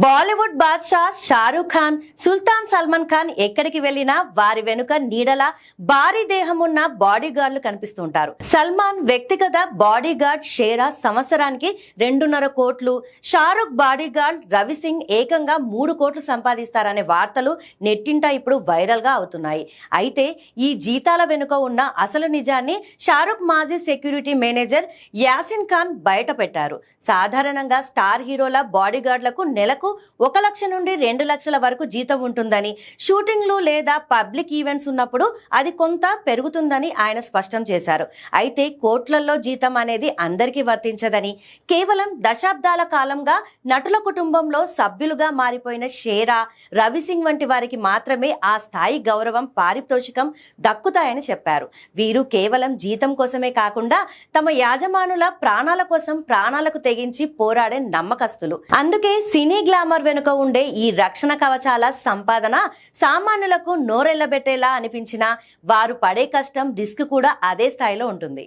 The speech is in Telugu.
బాలీవుడ్ బాద్షా షారూక్ ఖాన్, సుల్తాన్ సల్మాన్ ఖాన్ ఎక్కడికి వెళ్లినా వారి వెనుక నీడలా భారీ దేహం ఉన్న బాడీ గార్డులు కనిపిస్తుంటారు. సల్మాన్ వ్యక్తిగత బాడీ గార్డ్ షేరా సంవత్సరానికి 2.5 కోట్లు, షారూక్ బాడీ గార్డ్ రవి సింగ్ ఏకంగా 3 కోట్లు సంపాదిస్తారనే వార్తలు నెట్టింట ఇప్పుడు వైరల్ గా అవుతున్నాయి. అయితే ఈ జీతాల వెనుక ఉన్న అసలు నిజాన్ని షారూక్ మాజీ సెక్యూరిటీ మేనేజర్ యాసిన్ ఖాన్ బయట పెట్టారు. సాధారణంగా స్టార్ హీరోల బాడీ గార్డులకు నెలకు 1 లక్ష నుండి 2 లక్షల వరకు జీతం ఉంటుందని, షూటింగ్లు లేదా పబ్లిక్ ఈవెంట్స్ ఉన్నప్పుడు అది కొంత పెరుగుతుందని ఆయన స్పష్టం చేశారు. అయితే కోట్లల్లో జీతం అనేది అందరికీ వర్తించదని, కేవలం దశాబ్దాల కాలంగా నటుల కుటుంబంలో సభ్యులుగా మారిపోయిన షేరా, రవి సింగ్ వంటి వారికి మాత్రమే ఆ స్థాయి గౌరవం, పారితోషికం దక్కుతాయని చెప్పారు. వీరు కేవలం జీతం కోసమే కాకుండా తమ యాజమానుల ప్రాణాల కోసం ప్రాణాలకు తెగించి పోరాడే నమ్మకస్తులు. అందుకే సినీ గ్లామర్ వెనుక ఉండే ఈ రక్షణ కవచాల సంపాదన సామాన్యులకు నోరెళ్లబెట్టేలా అనిపించినా వారు పడే కష్టం, రిస్క్ కూడా అదే స్థాయిలో ఉంటుంది.